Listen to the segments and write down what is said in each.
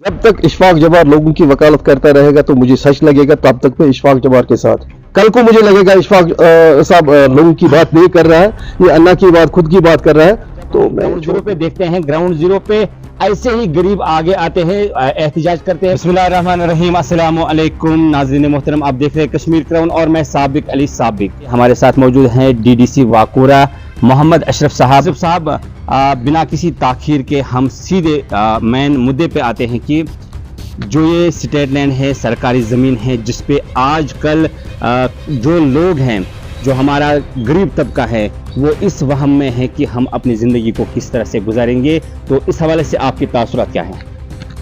जब तक इशफाक जबार लोगों की वकालत करता रहेगा तो मुझे सच लगेगा, तब तक मैं इशफाक जबार के साथ। कल को मुझे लगेगा इशफाक साहब लोगों की बात नहीं कर रहा है, ये अन्ना की बात खुद की बात कर रहा है, तो मैं ग्राउंड जीरो पे देखते हैं। ग्राउंड जीरो पे ऐसे ही गरीब आगे आते हैं, एहतिजाज करते हैं। बिस्मिल्लाहिर्रहमानिर्रहीम, अस्सलामु अलैकुम नाज़रीन मोहतरम, आप देख रहे हैं कश्मीर क्राउन और मैं साबिक अली साबिक। हमारे साथ मौजूद हैं डीडीसी वाकोरा मोहम्मद अशरफ साहब। बिना किसी ताखीर के हम सीधे मेन मुद्दे पे आते हैं कि जो ये स्टेट लैंड है, सरकारी ज़मीन है, जिस पे आजकल जो लोग हैं, जो हमारा गरीब तबका है, वो इस वहम में है कि हम अपनी ज़िंदगी को किस तरह से गुजारेंगे। तो इस हवाले से आपके तासुरात क्या हैं?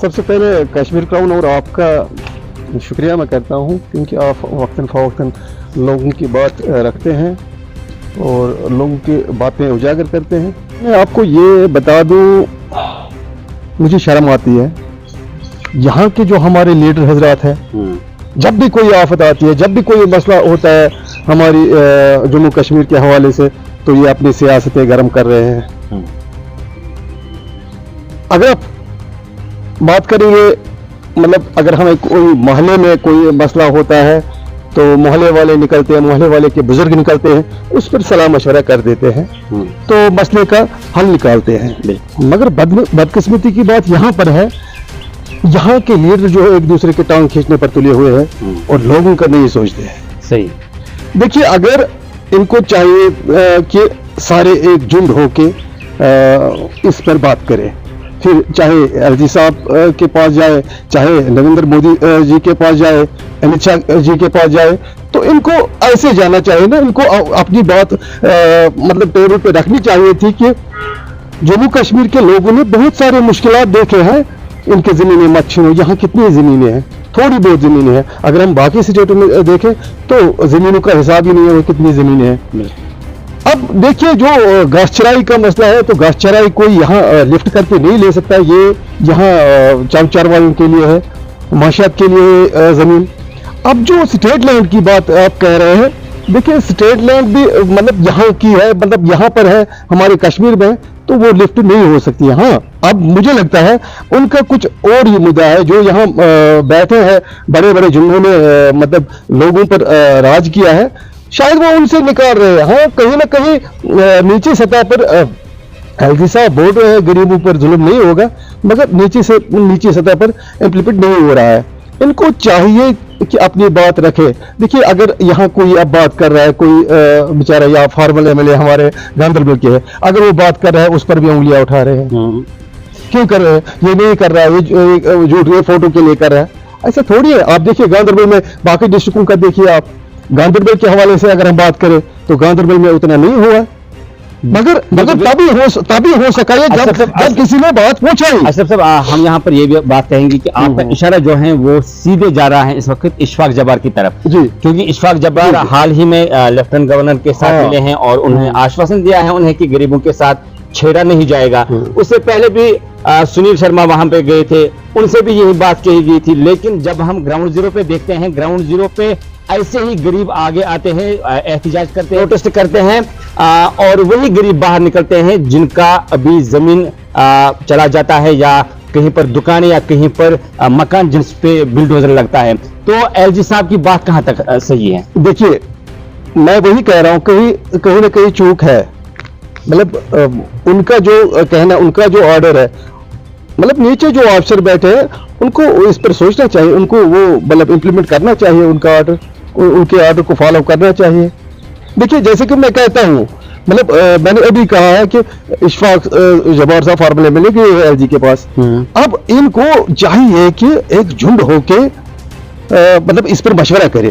सबसे पहले कश्मीर क्राउन और आपका शुक्रिया मैं करता हूँ, क्योंकि आप वक्तन फ़वक्तन लोगों की बात रखते हैं और लोगों की बातें उजागर करते हैं। मैं आपको ये बता दूँ, मुझे शर्म आती है, यहाँ के जो हमारे लीडर हजरात हैं, जब भी कोई आफत आती है, जब भी कोई मसला होता है हमारी जम्मू कश्मीर के हवाले से, तो ये अपनी सियासतें गर्म कर रहे हैं। अगर आप बात करेंगे, मतलब अगर हमें कोई मोहल्ले में कोई मसला होता है तो मोहल्ले वाले निकलते हैं, मोहल्ले वाले के बुजुर्ग निकलते हैं, उस पर सलाह मशवरा कर देते हैं, तो मसले का हल निकालते हैं। मगर बदकिस्मती की बात यहाँ पर है, यहाँ के लीडर जो है एक दूसरे के टांग खींचने पर तुले हुए हैं और लोगों का नहीं सोचते हैं। सही। देखिए, अगर इनको चाहिए कि सारे एकजुट होके इस पर बात करें, फिर चाहे एलजी साहब के पास जाए, चाहे नरेंद्र मोदी जी के पास जाए, अमित शाह जी के पास जाए, तो इनको ऐसे जाना चाहिए ना, इनको अपनी बात मतलब टेबल पे रखनी चाहिए थी कि जम्मू कश्मीर के लोगों ने बहुत सारे मुश्किलात देखे हैं, इनके ज़मीनें मत छीनो। यहाँ कितनी ज़मीनें हैं? थोड़ी बहुत ज़मीनें हैं। अगर हम बाकी स्टेटों में देखें तो ज़मीनों का हिसाब ही नहीं है वो कितनी ज़मीनें हैं। अब देखिए, जो घास चराई का मसला है, तो घास चराई कोई यहाँ लिफ्ट करके नहीं ले सकता, ये यहाँ चरवाइयों के लिए है, माशियात के लिए ज़मीन। अब जो स्टेट लैंड की बात आप कह रहे हैं, देखिए स्टेट लैंड भी मतलब यहाँ की है, मतलब यहाँ पर है, हमारे कश्मीर में, तो वो लिफ्ट नहीं हो सकती। हाँ, अब मुझे लगता है उनका कुछ और ही मुद्दा है, जो यहाँ बैठे हैं बड़े बड़े जिन्होंने मतलब लोगों पर राज किया है, शायद वो उनसे निकाल रहे हैं। हाँ, कहीं ना कहीं नीचे सतह पर एलजी साहब बोल रहे हैं गरीबों पर जुल्म नहीं होगा, मगर नीचे सतह पर इम्प्लीमेंट नहीं हो रहा है। इनको चाहिए कि अपनी बात रखे। देखिए, अगर यहाँ कोई अब बात कर रहा है, कोई बेचारा या फॉर्मल एमएलए हमारे गांधरबल के है, अगर वो बात कर रहा है, उस पर भी उंगलियां उठा रहे हैं। क्यों कर रहे हैं? ये नहीं कर रहा है, ये झूठ ये फोटो के लिए कर रहा है, ऐसा थोड़ी है। आप देखिए गांधरबल में, बाकी डिस्ट्रिक्टों का देखिए आप, गांधरबल के हवाले से अगर हम बात करें तो गांधरबल में उतना नहीं हुआ, मगर तभी हो सका है जब किसी ने बात पूछी। अशरफ साहब, हम यहाँ पर ये भी बात कहेंगे कि आपका इशारा जो है वो सीधे जा रहा है इस वक्त इशफाक जबार की तरफ जी, क्योंकि इशफाक जबार हाल ही में लेफ्टिनेंट गवर्नर के साथ मिले हैं और उन्हें आश्वासन दिया है उन्हें कि गरीबों के साथ छेड़ा नहीं जाएगा। उससे पहले भी सुनील शर्मा वहां पे गए थे, उनसे भी यही बात कही गई थी। लेकिन जब हम ग्राउंड जीरो पे देखते हैं, ग्राउंड जीरो पे ऐसे ही गरीब आगे आते हैं, एहतिजाज करते हैं, प्रोटेस्ट करते हैं, और वही गरीब बाहर निकलते हैं जिनका अभी जमीन चला जाता है, या कहीं पर दुकानें, या कहीं पर मकान जिस पे बिल्डोजर लगता है। तो एलजी साहब की बात कहां तक सही है? देखिए, मैं वही कह रहा हूं, कहीं ना कहीं चूक है। मतलब उनका जो कहना, उनका जो ऑर्डर है, मतलब नीचे जो अफसर बैठे हैं उनको इस पर सोचना चाहिए, उनको वो मतलब इम्प्लीमेंट करना चाहिए, उनका ऑर्डर, उनके ऑर्डर को फॉलो करना चाहिए। देखिए, जैसे कि मैं कहता हूँ, मतलब मैंने अभी कहा है कि इशफाक जबार साहब फॉर्मूले में लेके एलजी के पास, अब इनको चाहिए कि एक झुंड होके मतलब इस पर मशवरा करे,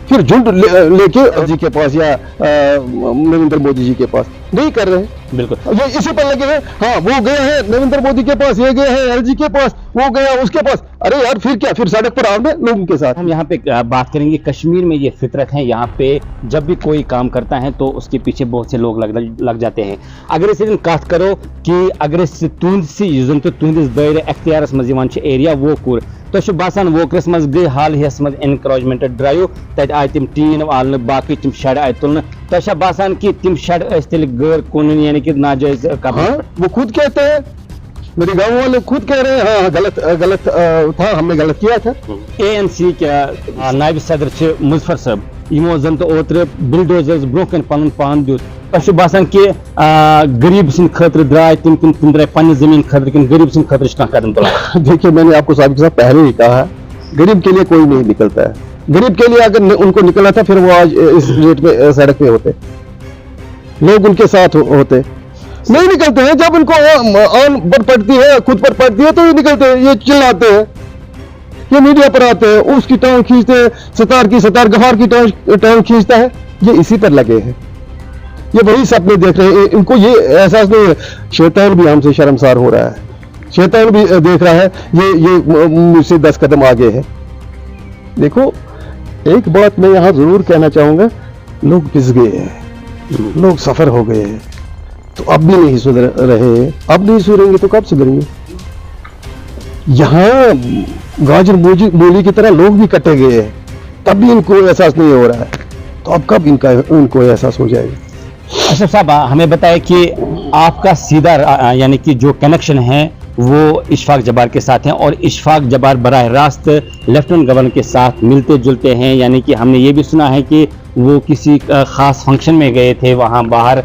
फिर झुंड लेके एलजी के पास या नरेंद्र मोदी जी के पास। नहीं कर रहे हैं, बिल्कुल ये इसी पर लगे हैं। हाँ, वो गए हैं नरेंद्र मोदी के पास, ये गए हैं एलजी के पास, वो गया उसके पास। अरे यार, फिर क्या, फिर सड़क पर आओगे लोगों के साथ। हम यहाँ पे बात करेंगे, कश्मीर में ये फितरत है, यहाँ पे जब भी कोई काम करता है तो उसके पीछे बहुत से लोग लग जाते हैं। अगर इस कत करो कि अगर तुंदिस दायरे अख्तियारस मज एरिया वोकूर, तो बसान वोकरस मज गई हाल ही मज एनक्रोचमेंट ड्राइव, तत आय तिम टीन वाल, बाकी तिम शड़ आय तुलन, तो बसान कि तिम शड़ तेल गैर कानूनी यानी कि नाजायज। वो खुद कहते हैं मेरे गांव वाले खुद कह रहे हैं हाँ गलत था, हमने गलत किया था। ANC क्या नायब सदर छ मुजफ्फर साहब यमो जन तो ओत्र बिल्डोजर्स ब्रोकन पन पान दियो तशु बासान कि गरीब सिंह खतर द्राय तिम द्राय पन्ने जमीन खतर किन गरीब सिंह खतर का कदम तुला। देखिए मैंने आपको साबिक साहब पहले ही कहा है, गरीब के लिए कोई नहीं निकलता है। गरीब के लिए अगर उनको निकला था फिर वो आज इस रेट पे सड़क पे होते, लोग उनके साथ होते। नहीं निकलते हैं, जब उनको आन पर पड़ती है, खुद पर पड़ती है तो ये निकलते हैं, ये चिल्लाते हैं, ये मीडिया पर आते हैं, उसकी टांग खींचते हैं, सतार गफार की टांग खींचता है, ये इसी पर लगे हैं, ये वही सपने देख रहे हैं। इनको ये एहसास नहीं है शैतान भी हमसे शर्मसार हो रहा है, शैतान भी देख रहा है ये मुझसे 10 कदम आगे है। देखो एक बात मैं यहाँ जरूर कहना चाहूंगा, लोग पिस गए हैं, लोग सफर हो गए हैं, तो अब भी नहीं सुधर रहे, अब नहीं सुधरेंगे तो कब सुधरेंगे। यहाँ गाजर मूली की तरह लोग भी कटे गए हैं, तब भी इनको एहसास नहीं हो रहा है, तो अब कब इनको एहसास हो जाएगा। अशरफ साहब हमें बताएं कि आपका सीधा यानी कि जो कनेक्शन है वो इशफाक जब्बार के साथ हैं और इशफाक जब्बार बराह रास्त लेफ्टिनेंट गवर्नर के साथ मिलते जुलते हैं, यानी कि हमने ये भी सुना है कि वो किसी खास फंक्शन में गए थे, वहाँ बाहर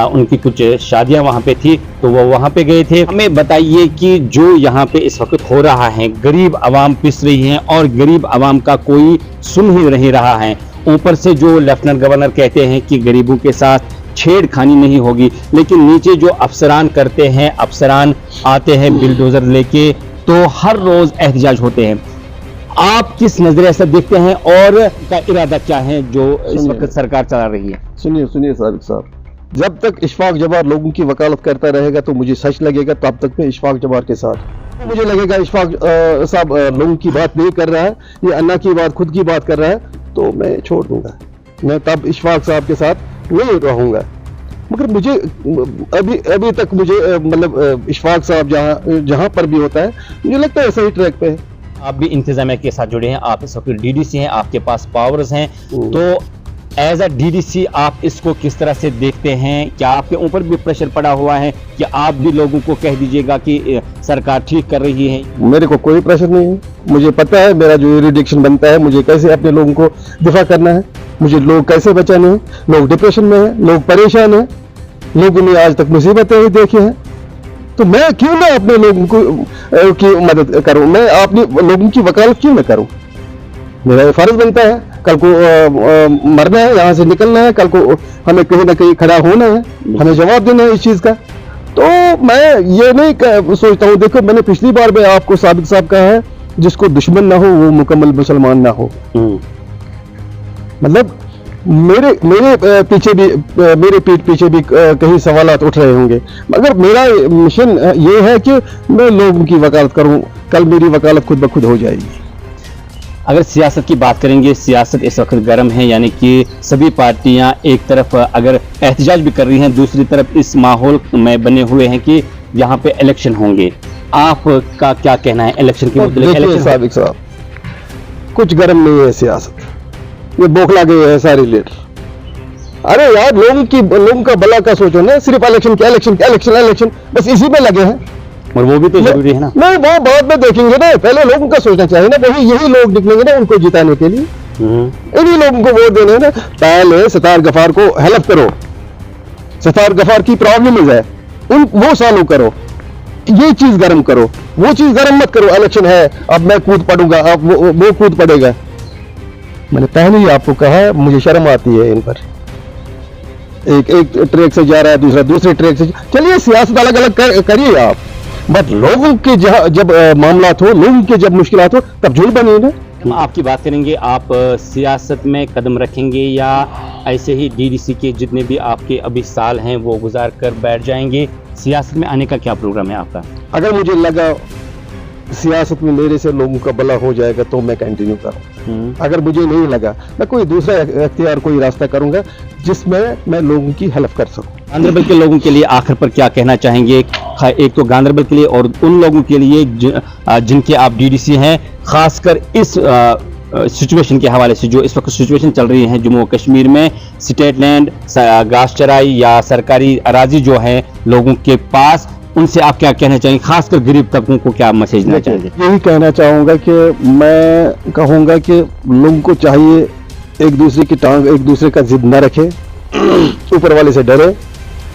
उनकी कुछ शादियां वहाँ पे थी तो वो वहाँ पे गए थे। हमें बताइए कि जो यहाँ पे इस वक्त हो रहा है, गरीब आवाम पिस रही है और गरीब आवाम का कोई सुन ही नहीं रहा है। ऊपर से जो लेफ्टिनेंट गवर्नर कहते हैं कि गरीबों के साथ छेड़खानी नहीं होगी, लेकिन नीचे जो अफसरान करते हैं, अफसरान आते हैं बिलडोजर लेके, तो हर रोज एहतजाज होते हैं। आप किस नजरिए से देखते हैं और का इरादा क्या है जो इस वक्त सरकार चला रही है? सुनिए सादिक साहब, जब तक इशफाक जब्बार लोगों की वकालत करता रहेगा तो मुझे सच लगेगा, तब तक मैं इशफाक जब्बार के साथ। मुझे लगेगा इशफाक साहब लोगों की बात नहीं कर रहा है, ये अन्ना की बात खुद की बात कर रहा है, तो मैं छोड़ दूंगा, मैं तब इशफाक साहब के साथ नहीं रहूंगा। मगर मुझे अभी तक मुझे मतलब इशफाक साहब जहां पर भी होता है मुझे लगता है सही ट्रैक पे है। आप भी इंतजामिया के साथ जुड़े हैं, आप इस वक्त डीडीसी हैं, आपके पास पावर्स हैं, तो एज अ डीडीसी आप इसको किस तरह से देखते हैं? क्या आपके ऊपर भी प्रेशर पड़ा हुआ है कि आप भी लोगों को कह दीजिएगा कि सरकार ठीक कर रही है? मेरे को कोई प्रेशर नहीं है, मुझे पता है मेरा जो रिडिक्शन बनता है, मुझे कैसे अपने लोगों को दिफा करना है, मुझे लोग कैसे बचाने हैं। लोग डिप्रेशन में है, लोग परेशान है, लोगों ने आज तक मुसीबतें ही देखी हैं, तो मैं क्यों ना अपने लोगों को की मदद करूं, मैं अपने लोगों की वकालत क्यों ना करूं। मेरा फर्ज बनता है, कल को मरना है, यहाँ से निकलना है, कल को हमें कहीं ना कहीं खड़ा होना है, हमें जवाब देना है इस चीज का। तो मैं ये नहीं सोचता हूँ, देखो मैंने पिछली बार में आपको साबिक साहब कहा है, जिसको दुश्मन ना हो वो मुकम्मल मुसलमान ना हो। मतलब मेरे पीछे भी, मेरे पीठ पीछे भी कई सवालात उठ रहे होंगे, मगर मेरा मिशन ये है कि मैं लोगों की वकालत करूं, कल मेरी वकालत खुद ब खुद हो जाएगी। अगर सियासत की बात करेंगे, सियासत इस वक्त गर्म है, यानी कि सभी पार्टियां एक तरफ अगर एहतजाज भी कर रही हैं, दूसरी तरफ इस माहौल में बने हुए हैं कि यहाँ पे इलेक्शन होंगे। आपका क्या कहना है इलेक्शन के मुद्दे? साबिक साहब कुछ गर्म नहीं है सियासत, ये बौखला गए हैं सारे लीडर। अरे यार लोगों का भला का सोचो ना, सिर्फ इलेक्शन बस इसी में लगे हैं। और वो भी तो जरूरी है ना। नहीं वो बाद में देखेंगे ना, पहले लोगों का सोचना चाहिए ना, यही लोग निकलेंगे ना उनको जिताने के लिए, इन्हीं लोगों को वोट देने ना। पहले सतार गफार को हेल्प करो, सतार गफार की प्रॉब्लम है वो सॉल्व करो, ये चीज गर्म करो, वो चीज गर्म मत करो। इलेक्शन है अब मैं कूद पड़ूंगा, अब वो कूद पड़ेगा। मैंने पहले ही आपको कहा है, मुझे शर्म आती है इन पर। एक ट्रैक से जा रहा है, दूसरा दूसरे ट्रैक से। चलिए सियासत अलग अलग करिए आप, बट लोगों के जब मामला हो, लोगों के जब मुश्किलात हो, तब झूठ बनिए ना। आपकी बात करेंगे, आप सियासत में कदम रखेंगे या ऐसे ही डीडीसी के जितने भी आपके अभी साल हैं वो गुजार कर बैठ जाएंगे? सियासत में आने का क्या प्रोग्राम है आपका? अगर मुझे लगा सियासत में मेरे से लोगों का भला हो जाएगा तो मैं कंटिन्यू करूँ, अगर मुझे नहीं लगा मैं कोई दूसरा इख्तियार, कोई रास्ता करूंगा जिसमें मैं लोगों की हेल्प कर सकूं। गांधरबल के लोगों के लिए आखिर पर क्या कहना चाहेंगे? एक तो गांधरबल के लिए और उन लोगों के लिए जिनके आप डीडीसी हैं, खासकर इस सिचुएशन के हवाले से, जो इस वक्त सिचुएशन चल रही है जम्मू कश्मीर में, स्टेट लैंड, घास चराई या सरकारी अराजी जो है लोगों के पास, ان سے آپ کیا کہنا چاہیں گے, خاص کر غریب طبقوں کو کیا میسج دینا چاہیں گے؟ یہی کہنا چاہوں گا کہ میں کہوں گا کہ لوگوں کو چاہیے ایک دوسرے کی ٹانگ ایک دوسرے کا ضد نہ رکھے, اوپر والے سے ڈرے,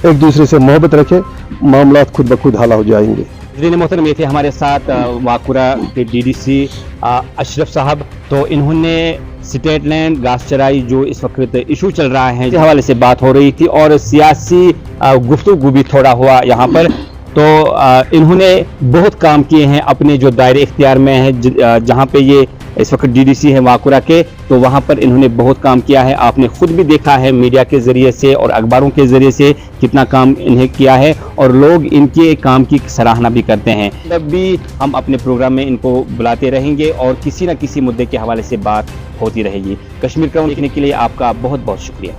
ایک دوسرے سے محبت رکھے, معاملات خود بخود حل ہو جائیں گے. ناظرین محترم, یہ تھے ہمارے ساتھ واکورہ کے ڈی ڈی سی اشرف صاحب. تو انہوں نے اسٹیٹ لینڈ گھاس چرائی جو اس وقت ایشو چل رہا ہے, اس حوالے سے بات ہو رہی تھی اور سیاسی گفتگو بھی تھوڑا ہوا یہاں پر. تو انہوں نے بہت کام کیے ہیں اپنے جو دائرے اختیار میں ہیں, جہاں پہ یہ اس وقت ڈی ڈی سی ہے واکورہ کے, تو وہاں پر انہوں نے بہت کام کیا ہے. آپ نے خود بھی دیکھا ہے میڈیا کے ذریعے سے اور اخباروں کے ذریعے سے کتنا کام انہیں کیا ہے, اور لوگ ان کے کام کی سراہنا بھی کرتے ہیں. تب بھی ہم اپنے پروگرام میں ان کو بلاتے رہیں گے اور کسی نہ کسی مدعے کے حوالے سے بات ہوتی رہے گی. کشمیر کراؤن دیکھنے کے لیے آپ کا بہت بہت شکریہ.